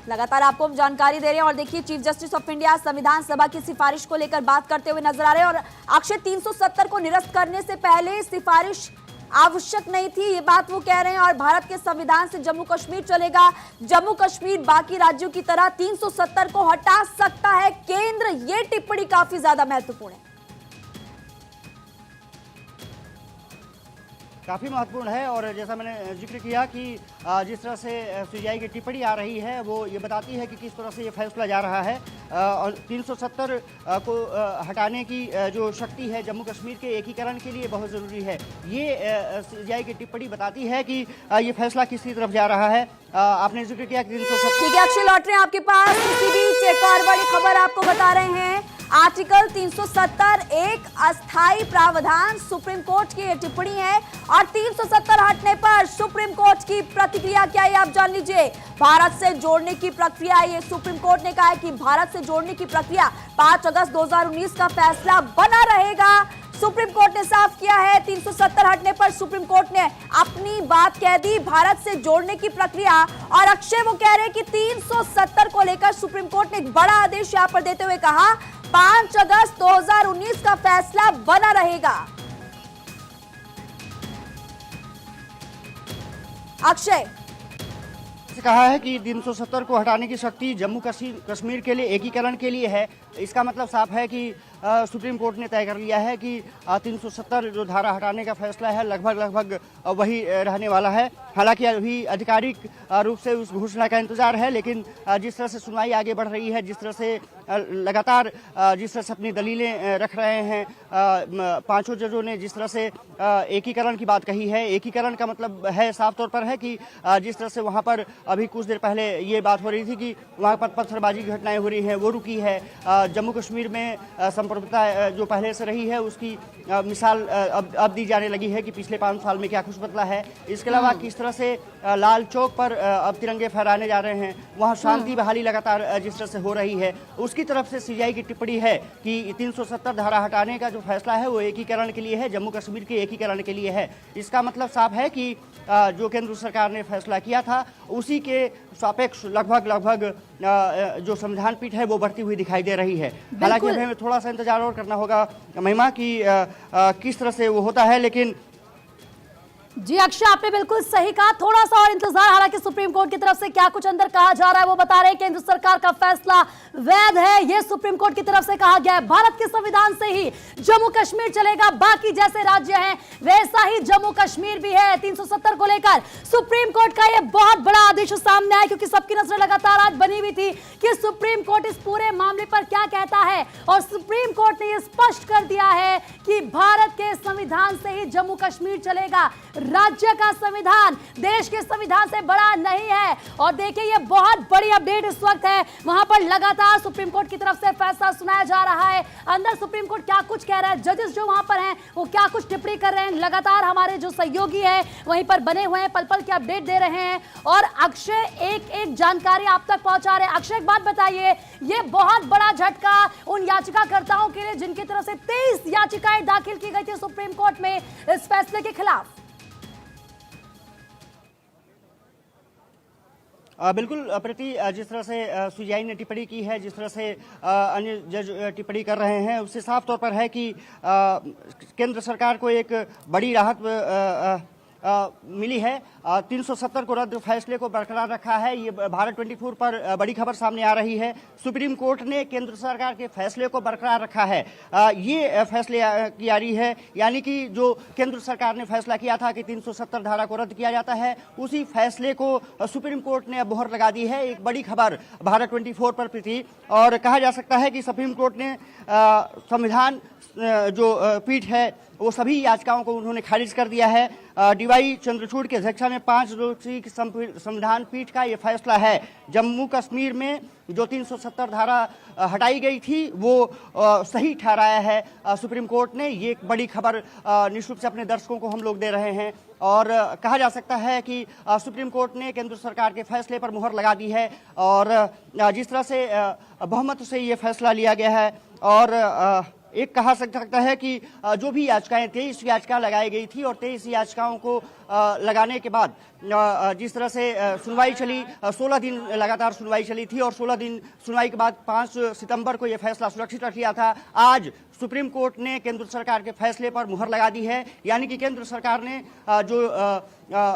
A: लगातार आपको हम जानकारी दे रहे हैं और देखिए चीफ जस्टिस ऑफ इंडिया संविधान सभा की सिफारिश को लेकर बात करते हुए नजर आ रहे हैं और अक्षय 370 को निरस्त करने से पहले सिफारिश आवश्यक नहीं थी, ये बात वो कह रहे हैं। और भारत के संविधान से जम्मू कश्मीर चलेगा, जम्मू कश्मीर बाकी राज्यों की तरह 370 को हटा सकता है केंद्र। ये टिप्पणी काफी ज्यादा महत्वपूर्ण है।
C: काफ़ी महत्वपूर्ण है और जैसा मैंने जिक्र किया कि जिस तरह से सीजीआई की टिप्पणी आ रही है वो ये बताती है कि किस तरह से ये फैसला जा रहा है। और 370 को हटाने की जो शक्ति है जम्मू कश्मीर के एकीकरण के लिए बहुत ज़रूरी है। ये सीजीआई की टिप्पणी बताती है कि ये फैसला किसी तरफ जा रहा है। आपने जिक्र किया कि 370।
A: ठीक है अक्षय, लौट रहे हैं आपके पास। इसी बीच एक और बड़ी खबर आपको बता रहे हैं। आर्टिकल 370 एक अस्थाई प्रावधान, सुप्रीम कोर्ट की टिप्पणी है और 370 हटने पर सुप्रीम कोर्ट की प्रतिक्रिया क्या है आप जान लीजिए। भारत से जोड़ने की प्रक्रिया, ये सुप्रीम कोर्ट ने कहा है कि भारत से जोड़ने की प्रक्रिया 5 अगस्त 2019 का फैसला बना रहेगा। सुप्रीम कोर्ट ने साफ किया है 370 हटने पर सुप्रीम कोर्ट ने अपनी बात कह दी भारत से जोड़ने की प्रक्रिया। और अक्षय वो कह रहे हैं कि 370 को लेकर सुप्रीम कोर्ट ने एक बड़ा आदेश यहां पर देते हुए कहा 5 अगस्त 2019 का फैसला बना रहेगा। अक्षय
C: कहा है कि 370 को हटाने की शक्ति जम्मू कश्मीर के लिए एकीकरण के लिए है। इसका मतलब साफ है कि सुप्रीम कोर्ट ने तय कर लिया है कि 370 जो धारा हटाने का फैसला है लगभग वही रहने वाला है। हालांकि अभी आधिकारिक रूप से उस घोषणा का इंतजार है, लेकिन जिस तरह से सुनवाई आगे बढ़ रही है, जिस तरह से लगातार जिस तरह से अपनी दलीलें रख रहे हैं पांचों जजों ने, जिस तरह से एकीकरण की बात कही है, एकीकरण का मतलब है साफ तौर पर है कि जिस तरह से वहाँ पर अभी कुछ देर पहले ये बात हो रही थी कि वहाँ पर पत्थरबाजी की घटनाएं हो रही हैं, वो रुकी है। जम्मू कश्मीर में संप्रभुता जो पहले से रही है उसकी मिसाल अब दी जाने लगी है कि पिछले 5 साल में क्या कुछ बदला है। इसके अलावा किस तरह से लाल चौक पर अब तिरंगे फहराने जा रहे हैं, वहाँ शांति बहाली लगातार जिस तरह से हो रही है, उसकी तरफ से सीजीआई की टिप्पणी है कि 370 धारा हटाने का जो फैसला है वो एकीकरण के लिए है, जम्मू कश्मीर के एकीकरण के लिए है। इसका मतलब साफ है कि जो केंद्र सरकार ने फैसला किया था उसी के सापेक्ष लगभग जो संविधान पीठ है वो बढ़ती हुई दिखाई दे रही है। हालांकि हमें थोड़ा सा इंतजार और करना होगा महिमा कि किस तरह से वो होता है। लेकिन
E: जी अक्षय, आपने बिल्कुल सही कहा, थोड़ा सा और इंतजार। हालांकि सुप्रीम कोर्ट की तरफ से क्या कुछ अंदर कहा जा रहा है वो बता रहे हैं। केंद्र सरकार का फैसला वैध है, ये सुप्रीम कोर्ट की तरफ से कहा गया है। भारत के संविधान से ही जम्मू कश्मीर चलेगा, बाकी जैसे राज्य हैं वैसा ही जम्मू कश्मीर भी है। 370 को लेकर सुप्रीम कोर्ट का यह बहुत बड़ा आदेश सामने आया, क्योंकि सबकी नजर लगातार आज बनी हुई थी कि सुप्रीम कोर्ट इस पूरे मामले पर क्या कहता है। और सुप्रीम कोर्ट ने यह स्पष्ट कर दिया है कि भारत के संविधान से ही जम्मू कश्मीर चलेगा। राज्य का संविधान देश के संविधान से बड़ा नहीं है। और देखिए ये बहुत बड़ी अपडेट इस वक्त है, वहां पर लगातार सुप्रीम कोर्ट की तरफ से फैसला सुनाया जा रहा है। अंदर सुप्रीम कोर्ट क्या कुछ कह रहा है, जजेस जो वहां पर हैं वो क्या कुछ टिप्पणी कर रहे हैं, लगातार हमारे जो सहयोगी हैं वहीं पर बने हुए हैं, पल पल की अपडेट दे रहे हैं। और अक्षय एक एक जानकारी आप तक पहुंचा रहे हैं। अक्षय एक बात बताइए, ये बहुत बड़ा झटका उन याचिकाकर्ताओं के लिए जिनकी तरफ से 23 याचिकाएं दाखिल की गई थी सुप्रीम कोर्ट में इस फैसले के खिलाफ।
C: बिल्कुल प्रति जिस तरह से सीजीआई ने टिप्पणी की है, जिस तरह से अन्य जज टिप्पणी कर रहे हैं, उससे साफ तौर पर है कि केंद्र सरकार को एक बड़ी राहत मिली है। 370 को रद्द फैसले को बरकरार रखा है। ये भारत 24 पर बड़ी खबर सामने आ रही है। सुप्रीम कोर्ट ने केंद्र सरकार के फैसले को बरकरार रखा है। ये फैसले की आ रही है, यानी कि जो केंद्र सरकार ने फैसला किया था कि 370 धारा को रद्द किया जाता है, उसी फैसले को सुप्रीम कोर्ट ने अब मोहर लगा दी है। एक बड़ी खबर भारत 24 पर प्रीति। और कहा जा सकता है कि सुप्रीम कोर्ट ने संविधान जो पीठ है वो सभी याचिकाओं को उन्होंने खारिज कर दिया है। डीवाई चंद्रचूड़ की अध्यक्षता में 5 सदस्यीय संविधान पीठ का ये फैसला है। जम्मू कश्मीर में जो 370 धारा हटाई गई थी वो सही ठहराया है सुप्रीम कोर्ट ने। ये एक बड़ी खबर निश्चित रूप से अपने दर्शकों को हम लोग दे रहे हैं। और कहा जा सकता है कि सुप्रीम कोर्ट ने केंद्र सरकार के फैसले पर मुहर लगा दी है। और जिस तरह से बहुमत से ये फैसला लिया गया है और एक कहा सकता है कि जो भी याचिकाएं 23 याचिका लगाई गई थी और 23 याचिकाओं को लगाने के बाद जिस तरह से सुनवाई चली, 16 दिन लगातार सुनवाई चली थी और 16 दिन सुनवाई के बाद 5 सितंबर को यह फैसला सुरक्षित रख लिया था। आज सुप्रीम कोर्ट ने केंद्र सरकार के फैसले पर मुहर लगा दी है, यानी कि केंद्र सरकार ने जो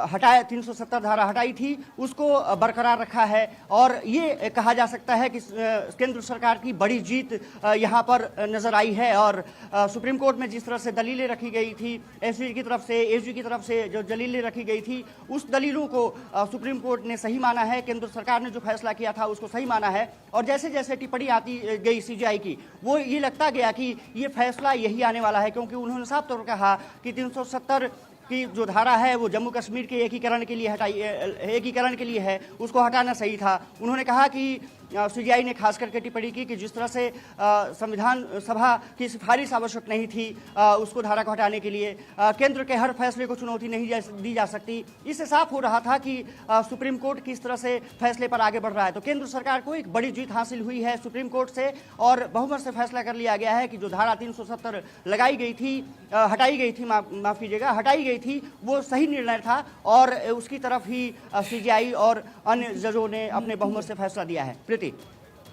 C: हटाया 370 धारा हटाई थी उसको बरकरार रखा है और ये कहा जा सकता है कि केंद्र सरकार की बड़ी जीत यहाँ पर नजर आई है। और सुप्रीम कोर्ट में जिस तरह से दलीलें रखी गई थी, एसजी की तरफ से, एसजी की तरफ से जो दलीलें रखी गई थी, उस दलीलों को सुप्रीम कोर्ट ने सही माना है। केंद्र सरकार ने जो फैसला किया था उसको सही माना है और जैसे जैसे टिप्पणी आती गई सीजीआई की, वो ये लगता गया कि ये फैसला यही आने वाला है, क्योंकि उन्होंने साफ तौर पर कहा कि 370 की जो धारा है वो जम्मू कश्मीर के एकीकरण के लिए है, उसको हटाना सही था। उन्होंने कहा कि सीजीआई ने खास करके टिप्पणी की कि जिस तरह से संविधान सभा की सिफारिश आवश्यक नहीं थी उसको धारा को हटाने के लिए, केंद्र के हर फैसले को चुनौती नहीं दी जा सकती। इससे साफ हो रहा था कि सुप्रीम कोर्ट किस तरह से फैसले पर आगे बढ़ रहा है। तो केंद्र सरकार को एक बड़ी जीत हासिल हुई है सुप्रीम कोर्ट से और बहुमत से फैसला कर लिया गया है कि जो धारा 370 लगाई गई थी, हटाई गई थी, माफ कीजिएगा, हटाई गई थी, वो सही निर्णय था और उसकी तरफ ही सीजीआई और अन्य जजों ने अपने बहुमत से फैसला दिया है।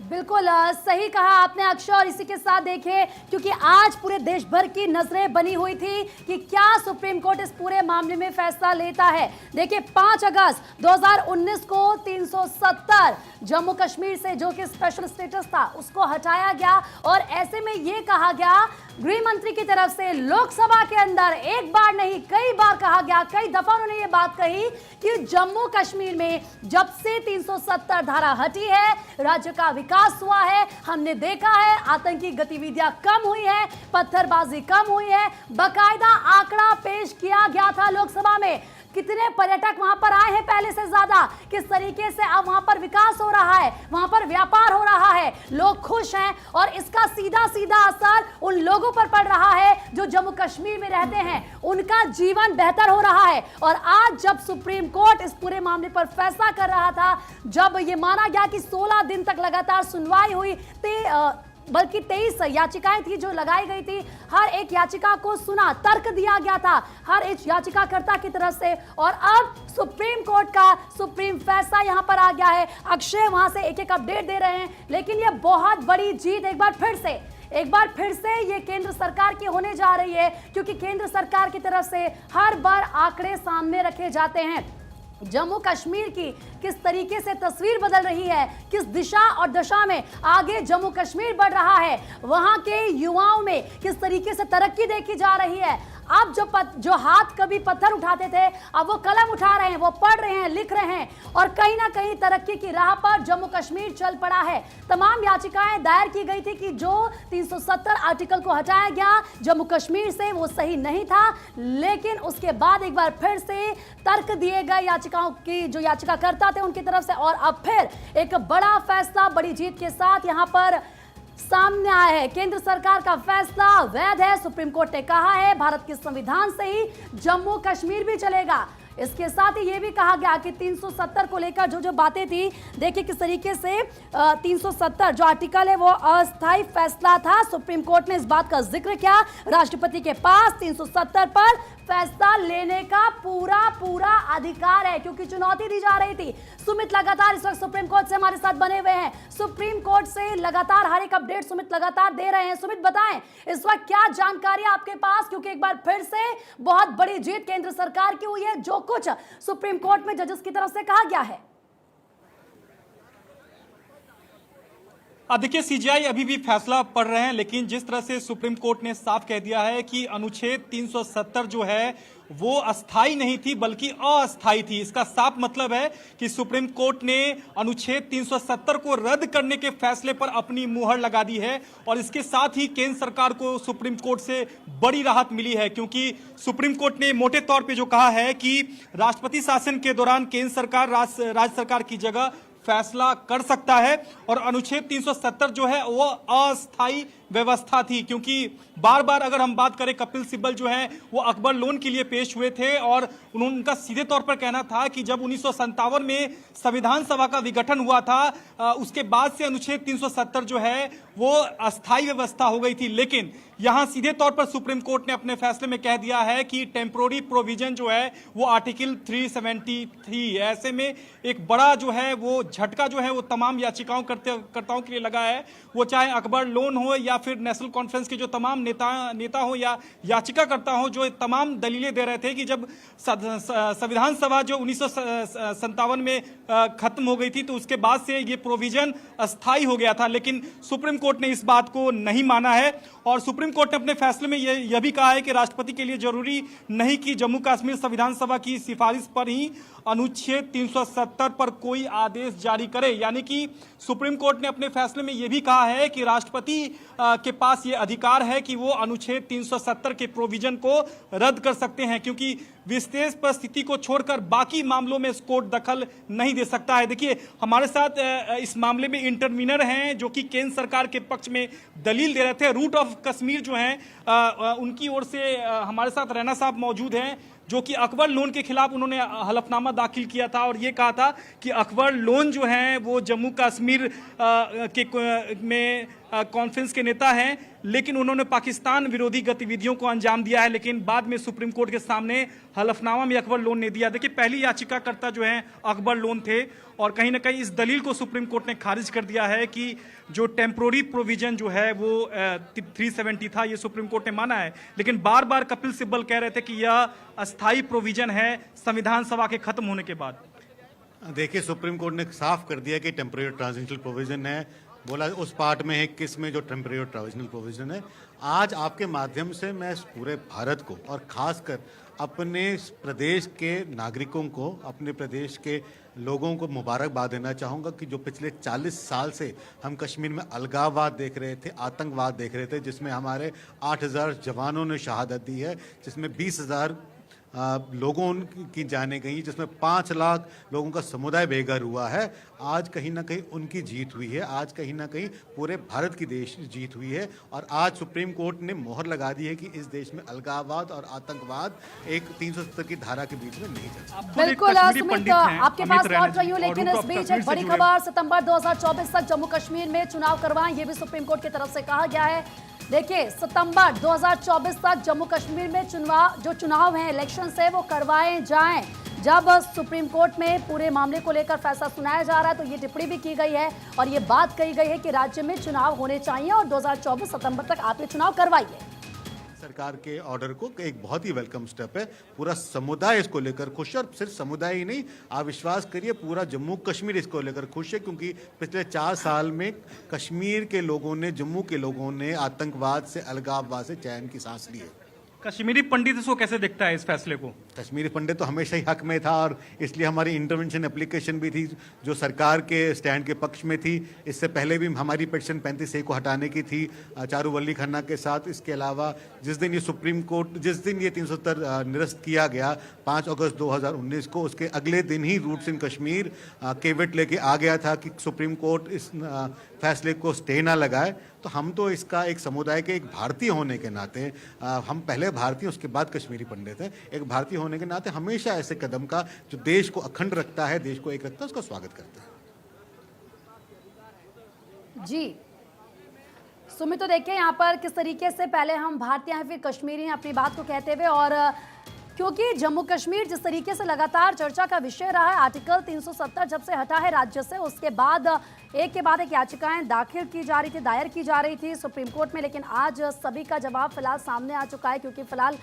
E: बिल्कुल सही कहा आपने अक्षय। और इसी के साथ देखिए, क्योंकि आज पूरे देश भर की नजरें बनी हुई थी कि क्या सुप्रीम कोर्ट इस पूरे मामले में फैसला लेता है। देखिए 5 अगस्त 2019 को 370 जम्मू कश्मीर से जो कि स्पेशल स्टेटस था उसको हटाया गया और ऐसे में ये कहा गया गृह मंत्री की तरफ से, लोकसभा के अंदर एक बार नहीं कई बार कहा गया, कई दफा उन्होंने ये बात कही कि जम्मू कश्मीर में जब से 370 धारा हटी है राज्य का विकास हुआ है। हमने देखा है आतंकी गतिविधियां कम हुई है, पत्थरबाजी कम हुई है। बकायदा आंकड़ा पेश किया गया था लोकसभा में, कितने पर्यटक वहां पर आए हैं पहले से ज्यादा, किस तरीके से अब वहां पर विकास हो रहा है, वहां पर व्यापार हो रहा है, लोग खुश हैं और इसका सीधा सीधा असर उन लोगों पर पड़ रहा है जो जम्मू कश्मीर में रहते हैं, उनका जीवन बेहतर हो रहा है। और आज जब सुप्रीम कोर्ट इस पूरे मामले पर फैसला कर रहा था, जब यह माना गया कि 16 दिन तक लगातार सुनवाई हुई, बल्कि 23 याचिकाएं थी जो लगाई गई थी, हर एक याचिका को सुना, तर्क दिया गया था हर एक याचिकाकर्ता की तरफ से और अब सुप्रीम कोर्ट का सुप्रीम फैसला यहां पर आ गया है। अक्षय वहां से एक एक अपडेट दे रहे हैं, लेकिन यह बहुत बड़ी जीत एक बार फिर से ये केंद्र सरकार की होने जा रही है, क्योंकि केंद्र सरकार की तरफ से हर बार आंकड़े सामने रखे जाते हैं। जम्मू कश्मीर की किस तरीके से तस्वीर बदल रही है, किस दिशा और दशा में आगे जम्मू कश्मीर बढ़ रहा है, वहां के युवाओं में किस तरीके से तरक्की देखी जा रही है। अब जो हाथ कभी पत्थर उठाते थे अब वो कलम उठा रहे हैं, वो पढ़ रहे हैं, लिख रहे हैं और कहीं ना कहीं तरक्की की राह पर जम्मू कश्मीर चल पड़ा है। तमाम याचिकाएं दायर की गई थी कि जो 370 आर्टिकल को हटाया गया जम्मू कश्मीर से वो सही नहीं था, लेकिन उसके बाद एक बार फिर से तर्क दिए गए याचिकाओं की, जो याचिकाकर्ता थे उनकी तरफ से, और अब फिर एक बड़ा फैसला बड़ी जीत के साथ यहां पर सामने आया है। केंद्र सरकार का फैसला वैध है, सुप्रीम कोर्ट ने कहा है भारत के संविधान से ही जम्मू कश्मीर भी चलेगा। इसके साथ ही ये भी कहा गया कि 370 को लेकर जो बातें थी, देखिए किस तरीके से 370 जो आर्टिकल है वो अस्थायी फैसला था। सुप्रीम कोर्ट ने इस बात का जिक्र किया, राष्ट्रपति के पास 370 पर फैसला लेने का पूरा अधिकार है, क्योंकि चुनौती दी जा रही थी। सुमित लगातार इस वक्त सुप्रीम कोर्ट से हमारे साथ बने हुए हैं, सुप्रीम कोर्ट से लगातार हर एक अपडेट सुमित लगातार दे रहे हैं। सुमित बताएं इस वक्त क्या जानकारी आपके पास, क्योंकि एक बार फिर से बहुत बड़ी जीत केंद्र सरकार की हुई है, जो कुछ सुप्रीम कोर्ट में जजेस की तरफ से कहा गया है।
F: देखिए सीजीआई अभी भी फैसला पढ़ रहे हैं, लेकिन जिस तरह से सुप्रीम कोर्ट ने साफ कह दिया है कि अनुच्छेद 370 जो है वो अस्थाई नहीं थी बल्कि अस्थाई थी। इसका साफ मतलब है कि सुप्रीम कोर्ट ने अनुच्छेद 370 को रद्द करने के फैसले पर अपनी मुहर लगा दी है और इसके साथ ही केंद्र सरकार को सुप्रीम कोर्ट से बड़ी राहत मिली है, क्योंकि सुप्रीम कोर्ट ने मोटे तौर पे जो कहा है कि राष्ट्रपति शासन के दौरान केंद्र सरकार राज्य सरकार की जगह फैसला कर सकता है और अनुच्छेद 370 जो है वो अस्थाई व्यवस्था थी, क्योंकि बार बार अगर हम बात करें कपिल सिब्बल जो है वो अकबर लोन के लिए पेश हुए थे और उनका सीधे तौर पर कहना था कि जब 1957 में संविधान सभा का विघटन हुआ था उसके बाद से अनुच्छेद 370 जो है वो अस्थाई व्यवस्था हो गई थी। लेकिन यहां सीधे तौर पर सुप्रीम कोर्ट ने अपने फैसले में कह दिया है कि टेम्पोररी प्रोविजन जो है वो आर्टिकल 373 है। ऐसे में एक बड़ा जो है वो झटका जो है वो तमाम याचिकाओं के लिए लगा है, वो चाहे अकबर लोन हो या फिर नेशनल कॉन्फ्रेंस के जो तमाम नेता हो या याचिकाकर्ता हो, जो तमाम दलीलें दे रहे थे कि जब संविधान सभा जो 1957 में खत्म हो गई थी तो उसके बाद से ये प्रोविजन अस्थायी हो गया था, लेकिन सुप्रीम कोर्ट ने इस बात को नहीं माना है। और सुप्रीम कोर्ट ने अपने फैसले में यह भी कहा है कि राष्ट्रपति के लिए जरूरी नहीं कि जम्मू कश्मीर संविधान सभा की सिफारिश पर ही अनुच्छेद 370 पर कोई आदेश जारी करे। यानी कि सुप्रीम कोर्ट ने अपने फैसले में यह भी कहा है कि राष्ट्रपति के पास यह अधिकार है कि वो अनुच्छेद 370 के प्रोविजन को रद्द कर सकते हैं, क्योंकि विशेष परिस्थिति को छोड़कर बाकी मामलों में कोर्ट दखल नहीं दे सकता है। देखिए, हमारे साथ इस मामले में इंटरवीनर हैं जो कि केंद्र सरकार के पक्ष में दलील दे रहे थे। रूट ऑफ कश्मीर जो हैं उनकी ओर से हमारे साथ रैना साहब मौजूद हैं, जो कि अकबर लोन के खिलाफ उन्होंने हलफनामा दाखिल किया था और ये कहा था कि अकबर लोन जो हैं वो जम्मू कश्मीर में कॉन्फ्रेंस के नेता हैं, लेकिन उन्होंने पाकिस्तान विरोधी गतिविधियों को अंजाम दिया है, लेकिन बाद में सुप्रीम कोर्ट के सामने हलफनामा में अकबर लोन ने दिया। देखिए, पहली याचिकाकर्ता जो हैं अकबर लोन थे और कहीं ना कहीं इस दलील को सुप्रीम कोर्ट ने खारिज कर दिया है कि जो टेम्पोररी प्रोविजन जो है वो 370 था, ये सुप्रीम कोर्ट ने माना है। लेकिन बार बार कपिल सिब्बल कह रहे थे कि यह अस्थायी प्रोविजन है संविधान सभा के खत्म होने के बाद।
G: देखिए, सुप्रीम कोर्ट ने साफ कर दिया कि टेम्पोररी ट्रांजिशनल प्रोविजन है, बोला उस पार्ट में है किस में जो टेम्पोररी ट्रांजिशनल प्रोविजन है। आज आपके माध्यम से मैं पूरे भारत को और खासकर अपने प्रदेश के नागरिकों को, अपने प्रदेश के लोगों को मुबारकबाद देना चाहूँगा कि जो पिछले 40 साल से हम कश्मीर में अलगाववाद देख रहे थे, आतंकवाद देख रहे थे, जिसमें हमारे 8000 जवानों ने शहादत दी है, जिसमें 20,000 लोगों की जाने गई, जिसमें 5 लाख लोगों का समुदाय बेघर हुआ है। आज कहीं ना कहीं उनकी जीत हुई है, आज कहीं ना कहीं पूरे भारत की देश जीत हुई है। और आज सुप्रीम कोर्ट ने मोहर लगा दी है कि इस देश में अलगाववाद और आतंकवाद एक 370 की धारा के बीच में नहीं चल सकता।
E: बिल्कुल सुमित, आपके पास लौट रही हूँ, लेकिन इस बीच एक बड़ी खबर, सितंबर 2024 तक जम्मू कश्मीर में चुनाव करवाएं, ये भी सुप्रीम कोर्ट की तरफ से कहा गया है। देखिए, सितंबर 2024 तक जम्मू कश्मीर में जो चुनाव हैं, इलेक्शन है, वो करवाए जाएं। जब सुप्रीम कोर्ट में पूरे मामले को लेकर फैसला सुनाया जा रहा है तो ये टिप्पणी भी की गई है और ये बात कही गई है कि राज्य में चुनाव होने चाहिए और 2024 सितंबर तक आप ये चुनाव करवाइए।
G: सरकार के ऑर्डर को एक बहुत ही वेलकम स्टेप है। पूरा समुदाय इसको लेकर खुश है और सिर्फ समुदाय ही नहीं, आप विश्वास करिए पूरा जम्मू कश्मीर इसको लेकर खुश है, क्योंकि पिछले 4 साल में कश्मीर के लोगों ने, जम्मू के लोगों ने आतंकवाद से, अलगाववाद से चैन की सांस ली है।
F: कश्मीरी पंडित इसको कैसे देखता है इस फैसले को?
G: कश्मीरी पंडित तो हमेशा ही हक में था और इसलिए हमारी इंटरवेंशन एप्लीकेशन भी थी जो सरकार के स्टैंड के पक्ष में थी। इससे पहले भी हमारी पेटिशन 35A को हटाने की थी चारूवल्ली खन्ना के साथ। इसके अलावा जिस दिन ये सुप्रीम कोर्ट, जिस दिन ये 370 निरस्त किया गया 5 अगस्त 2019 को, उसके अगले दिन ही रूट्स इन कश्मीर केविट लेके आ गया था कि सुप्रीम कोर्ट इस फैसले को स्टे ना लगाए। तो हम तो इसका एक समुदाय के, एक भारतीय होने के नाते, हम पहले भारतीय उसके बाद कश्मीरी पंडित हैं, एक भारतीय होने के नाते हमेशा ऐसे कदम का जो देश को अखंड रखता है, देश को एक रखता है, उसका स्वागत करते हैं।
E: जी सुमित, तो देखिए यहाँ पर किस तरीके से पहले हम भारतीय हैं फिर कश्मीरी हैं अपनी बात को कहते हुए, और क्योंकि जम्मू कश्मीर जिस तरीके से लगातार चर्चा का विषय रहा है, आर्टिकल 370 जब से हटा है राज्य से, उसके बाद एक के बाद एक याचिकाएं दायर की जा रही थी सुप्रीम कोर्ट में। लेकिन आज सभी का जवाब फिलहाल सामने आ चुका है, क्योंकि फिलहाल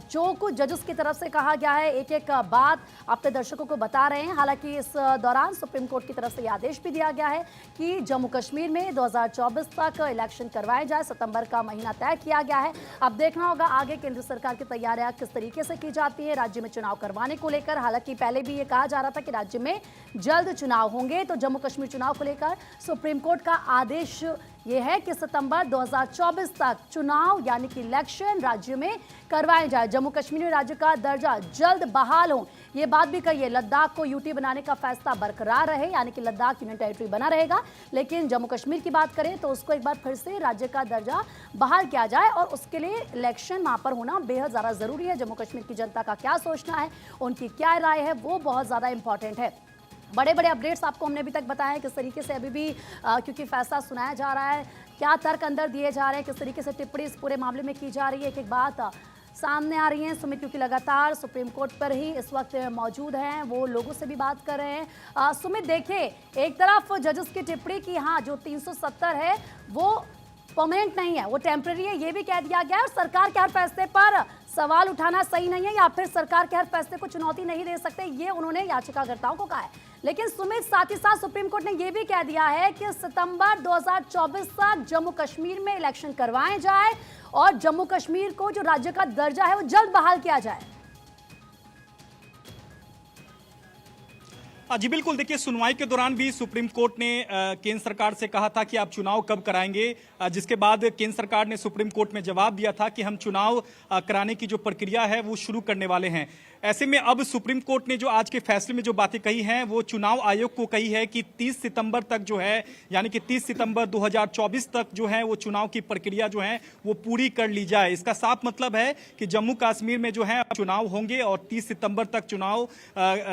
E: जो कुछ जजेस की तरफ से कहा गया है एक एक बात अपने दर्शकों को बता रहे हैं। हालांकि इस दौरान सुप्रीम कोर्ट की तरफ से यह आदेश भी दिया गया है कि जम्मू कश्मीर में 2024 तक इलेक्शन करवाए जाए, सितंबर का महीना तय किया गया है। अब देखना होगा आगे केंद्र सरकार की तैयारियां किस तरीके से की जाती है राज्य में चुनाव करवाने को लेकर। हालांकि पहले भी ये कहा जा रहा था कि राज्य में जल्द चुनाव होंगे, तो जम्मू कश्मीर चुनाव को लेकर सुप्रीम कोर्ट का आदेश ये है कि सितंबर 2024 तक चुनाव यानी कि इलेक्शन राज्य में करवाए जाए। जम्मू कश्मीर में राज्य का दर्जा जल्द बहाल हो, ये बात भी कही है। लद्दाख को यूटी बनाने का फैसला बरकरार रहे, यानी कि लद्दाख यूनियन टेरिटरी बना रहेगा, लेकिन जम्मू कश्मीर की बात करें तो उसको एक बार फिर से राज्य का दर्जा बहाल किया जाए और उसके लिए इलेक्शन वहां पर होना बेहद ज़्यादा ज़रूरी है। जम्मू कश्मीर की जनता का क्या सोचना है, उनकी क्या राय है, वो बहुत ज़्यादा इंपॉर्टेंट है। बड़े बड़े अपडेट्स आपको हमने अभी तक बताया है किस तरीके से अभी भी क्योंकि फैसला सुनाया जा रहा है, क्या तर्क अंदर दिए जा रहे हैं, किस तरीके से टिप्पणी इस पूरे मामले में की जा रही है, एक एक बात सामने आ रही है। सुमित क्योंकि लगातार सुप्रीम कोर्ट पर ही इस वक्त मौजूद हैं, वो लोगों से भी बात कर रहे हैं। सुमित देखिए, एक तरफ जजेस की टिप्पणी की हाँ जो 370 है वो परमानेंट नहीं है, वो टेम्पररी है, ये भी कह दिया गया है। और सरकार के हर फैसले पर सवाल उठाना सही नहीं है या फिर सरकार के हर फैसले को चुनौती नहीं दे सकते, ये उन्होंने याचिकाकर्ताओं को कहा है। लेकिन सुमित साथ ही साथ सुप्रीम कोर्ट ने यह भी कह दिया है कि सितंबर 2024 तक जम्मू कश्मीर में इलेक्शन करवाए जाए और जम्मू कश्मीर को जो राज्य का दर्जा है वो जल्द बहाल किया जाए।
F: जी बिल्कुल, देखिए सुनवाई के दौरान भी सुप्रीम कोर्ट ने केंद्र सरकार से कहा था कि आप चुनाव कब कराएंगे, जिसके बाद केंद्र सरकार ने सुप्रीम कोर्ट में जवाब दिया था कि हम चुनाव कराने की जो प्रक्रिया है वो शुरू करने वाले हैं। ऐसे में अब सुप्रीम कोर्ट ने जो आज के फैसले में जो बातें कही हैं वो चुनाव आयोग को कही है कि 30 सितंबर तक जो है, यानी कि 30 सितंबर 2024 तक जो है वो चुनाव की प्रक्रिया जो है वो पूरी कर ली जाए। इसका साफ मतलब है कि जम्मू कश्मीर में जो है चुनाव होंगे और 30 सितंबर तक चुनाव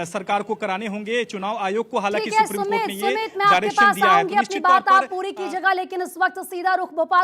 F: सरकार को कराने होंगे, चुनाव आयोग को। हालांकि सुप्रीम कोर्ट ने ये डायरेक्शन दिया है, तो निश्चित तौर पर
E: पूरी कीजिएगा, लेकिन इस वक्त सीधा रुख भोपाल